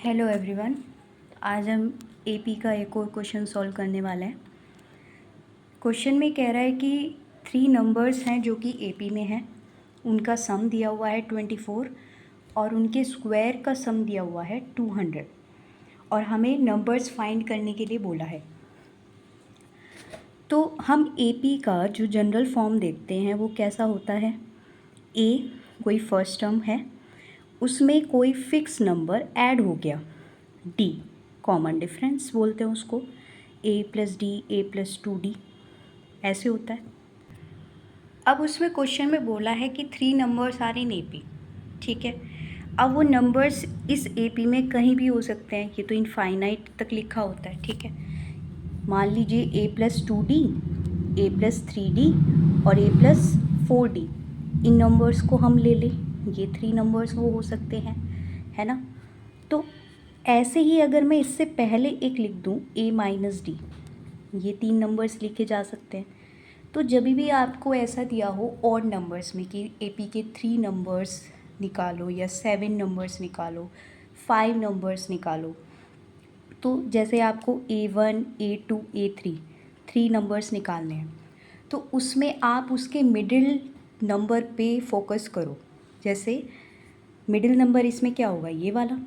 Hello everyone. आज हम AP का एक और क्वेश्चन सॉल्व करने वाले हैं। क्वेश्चन में कह रहा है कि 3 नंबर्स हैं जो कि एपी में हैं, उनका सम दिया हुआ है 24 और उनके स्क्वायर का सम दिया हुआ है 200 और हमें नंबर्स फाइंड करने के लिए बोला है। तो हम एपी का जो जनरल फॉर्म देखते हैं वो कैसा होता है। ए कोई फर्स्ट टर्म है, उसमें कोई फिक्स नंबर ऐड हो गया, डी कॉमन डिफरेंस बोलते हैं उसको, ए प्लस डी, ए प्लस 2d ऐसे होता है। अब उसमें क्वेश्चन में बोला है कि 3 नंबर्स आर इन एपी, ठीक है। अब वो नंबर्स इस एपी में कहीं भी हो सकते हैं, ये तो इनफाइनाइट तक लिखा होता है, ठीक है। मान लीजिए ए प्लस 2d, ए प्लस 3d और ए प्लस 4d, इन नंबर्स को हम ले लें, ये 3 नंबर्स वो हो सकते हैं, है ना। तो ऐसे ही अगर मैं इससे पहले एक लिख दूँ a माइनस डी, ये 3 नंबर्स लिखे जा सकते हैं। तो जब भी आपको ऐसा दिया हो ऑड नंबर्स में कि एपी के 3 नंबर्स निकालो या 7 नंबर्स निकालो, 5 नंबर्स निकालो, तो जैसे आपको A1, A2, A3 3 नंबर्स निकालने हैं, तो उसमें आप उसके मिडिल नंबर पे फोकस करो। जैसे मिडिल नंबर इसमें क्या होगा, ये वाला।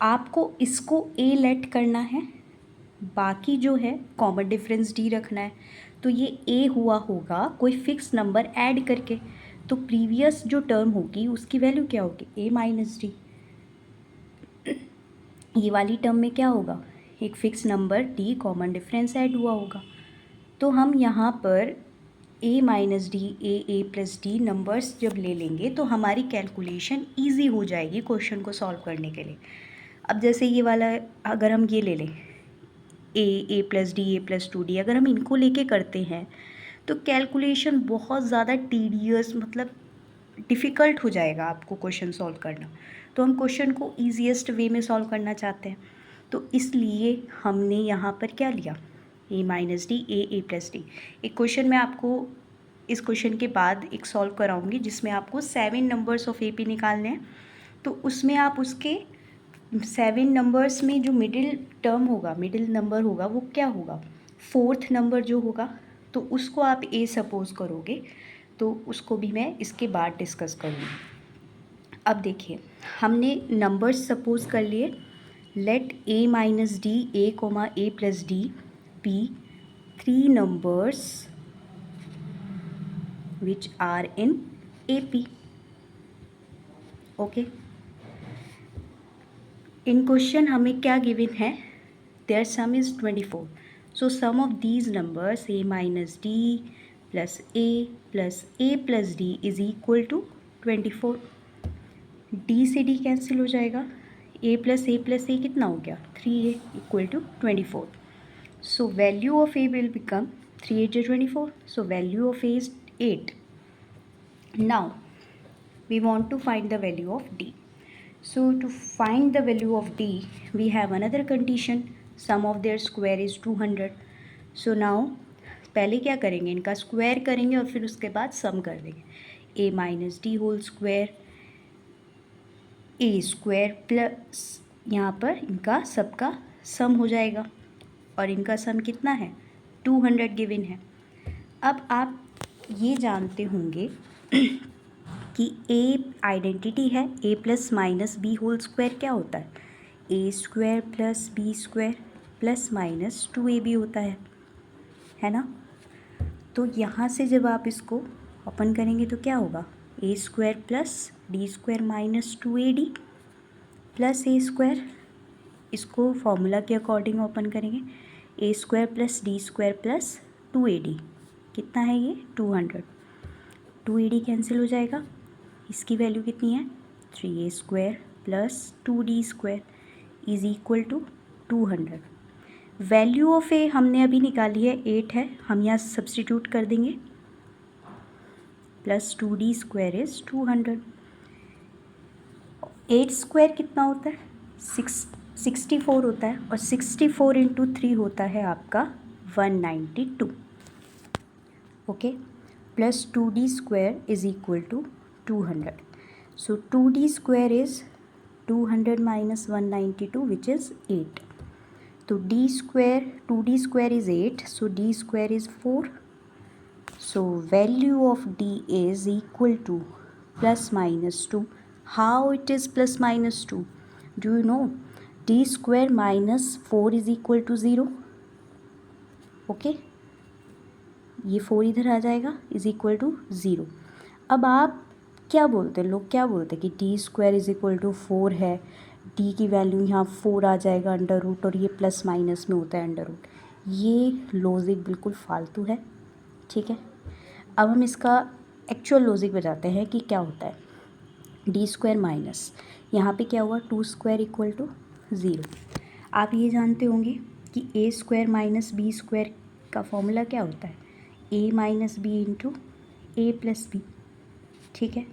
आपको इसको ए लेट करना है, बाकी जो है कॉमन डिफरेंस डी रखना है। तो ये ए हुआ होगा कोई फिक्स नंबर ऐड करके, तो प्रीवियस जो टर्म होगी उसकी वैल्यू क्या होगी, ए माइनस डी। ये वाली टर्म में क्या होगा, एक fix number D common difference add हुआ होगा। तो हम यहाँ पर ए माइनस डी, ए प्लस डी नंबर्स जब ले लेंगे तो हमारी कैलकुलेशन ईजी हो जाएगी क्वेश्चन को सॉल्व करने के लिए। अब जैसे ये वाला अगर हम ये ले लें ए प्लस डी, ए प्लस 2d, अगर हम इनको लेके करते हैं तो कैलकुलेशन बहुत ज़्यादा टीडियस, मतलब डिफ़िकल्ट हो जाएगा आपको क्वेश्चन सॉल्व करना। तो हम क्वेश्चन को ईजीएस्ट वे में सॉल्व करना चाहते हैं, तो इसलिए हमने यहाँ पर क्या लिया, ए माइनस डी, ए प्लस डी। एक क्वेश्चन मैं आपको इस क्वेश्चन के बाद एक सॉल्व कराऊंगी जिसमें आपको 7 नंबर्स ऑफ एपी निकालने हैं। तो उसमें आप उसके 7 नंबर्स में जो मिडिल टर्म होगा, मिडिल नंबर होगा, वो क्या होगा, 4th नंबर जो होगा, तो उसको आप ए सपोज़ करोगे। तो उसको भी मैं इसके बाद डिस्कस करूँगी। अब देखिए, हमने नंबर्स सपोज़ कर लिए, let a minus d, a comma a plus d be 3 numbers which are in A P. Okay, in question हमें क्या गिवन है, there sum is 24। So sum of these numbers a minus d plus a plus d is equal to 24। D से d cancel हो जाएगा, a plus a कितना हो गया, 3a equal to 24। So value of a will become 3 8 24, so value of A is 8। Now we want to find the value of d. So to find the value of d, we have another condition, sum of their square is 200. So now पहले क्या करेंगे, इनका square करेंगे और फिर उसके बाद सम कर देंगे। a minus d whole square, a square plus यहाँ पर इनका सबका सम हो जाएगा और इनका सम कितना है, 200 गिवन है। अब आप ये जानते होंगे कि ए आइडेंटिटी है, a plus minus b whole square क्या होता है, a square plus b square plus minus 2ab होता है ना। तो यहाँ से जब आप इसको ओपन करेंगे तो क्या होगा, a square plus d square minus 2ad plus a square, इसको फॉर्मूला के अकॉर्डिंग ओपन करेंगे, a square plus d square plus 2ad, कितना है ये 200। 2ad कैंसिल हो जाएगा, इसकी वैल्यू कितनी है, 3a square plus 2d square is equal to 200। Value of a हमने अभी निकाली है 8 है, हम यहाँ सब्स्टिट्यूट कर देंगे, plus 2d square is 200। 8 square कितना होता है, 64 होता है, और 64 इंटू 3 होता है आपका 192। Okay, plus 2d square is equal to 200। So 2d square is 200 minus 192 which is 8. तो d square 2d square is 8, so d square is 4. So value of d is equal to plus minus 2. How it is plus minus 2? Do you know? D square minus 4 is equal to 0. Okay, ये 4 इधर आ जाएगा, is equal to 0. अब आप क्या बोलते हैं, लोग क्या बोलते हैं कि d square is equal to 4 है, डी की वैल्यू यहाँ 4 आ जाएगा अंडर रूट, और ये प्लस माइनस में होता है अंडर रूट. ये लॉजिक बिल्कुल फालतू है. ठीक है, अब हम इसका एक्चुअल लॉजिक बताते हैं कि क्या होता है. डी स्क्वायर माइनस यहाँ पे क्या हुआ, 2 स्क्वायर इक्वल टू 0. आप ये जानते होंगे कि a square minus b square का फॉर्मूला क्या होता है, a minus b into a plus b. ठीक है,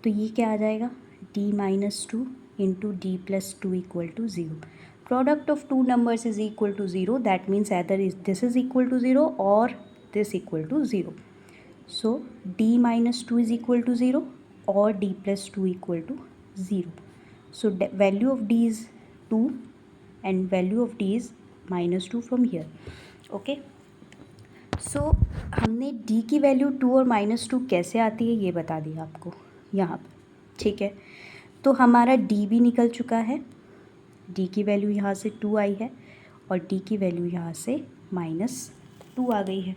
तो ये क्या आ जाएगा, d minus 2 into d plus 2 equal to 0. Product of two numbers is equal to 0, that means either is this is equal to 0 or this equal to 0. So d minus 2 is equal to 0 or d plus 2 equal to 0. So value of d is 2 and value of d is minus 2 from here. Okay. So हमने d की value 2 और minus 2 कैसे आती है ये बता दिया आपको यहाँ पर. ठीक है, तो हमारा d भी निकल चुका है, d की वैल्यू यहाँ से 2 आई है और d की वैल्यू यहाँ से माइनस 2 आ गई है.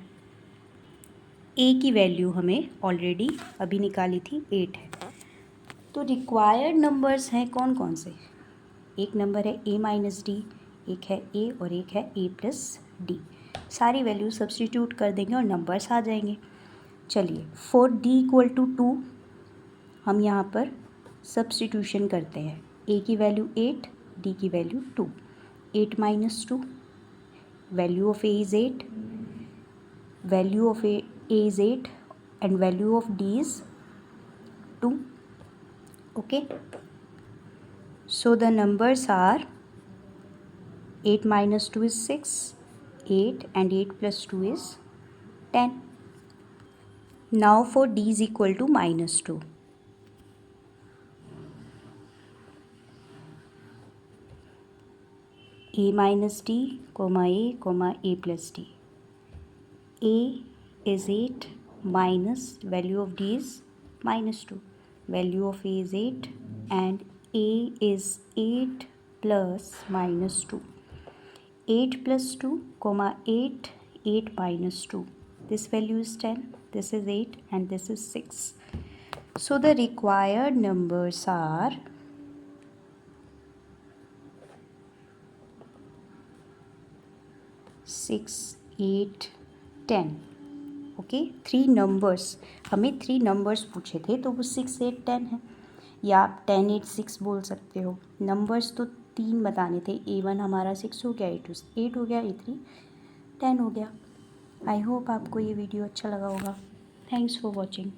a की वैल्यू हमें ऑलरेडी अभी निकाली थी 8 है. तो रिक्वायर्ड नंबर्स हैं कौन कौन से, एक नंबर है a माइनस डी, एक है a और एक है a प्लस डी. सारी वैल्यू सब्सटीट्यूट कर देंगे और नंबर्स आ जाएंगे. चलिए, फॉर d इक्वल टू 2 हम यहाँ पर सब्सटीट्यूशन करते हैं. a की वैल्यू 8, d की value 2. 8 minus 2, value of a is 8, value of a is 8 and value of d is 2. Okay, so the numbers are 8 minus 2 is 6, 8 and 8 plus 2 is 10. Now for d is equal to minus 2. a minus d comma a plus d. a is 8 minus value of d is minus 2. Value of a is 8 and a is 8 plus minus 2. 8 plus 2 comma 8, 8 minus 2. This value is 10, this is 8 and this is 6. So the required numbers are 6, 8, 10. Okay, 3 numbers, हमें 3 numbers पूछे थे तो वो 6, 8, 10 है, या आप 10, 8, 6 बोल सकते हो. नंबर्स तो 3 बताने थे. A1 हमारा 6 हो गया, A2 8 हो गया, A3 10 हो गया. आई होप आपको ये वीडियो अच्छा लगा होगा. Thanks for watching.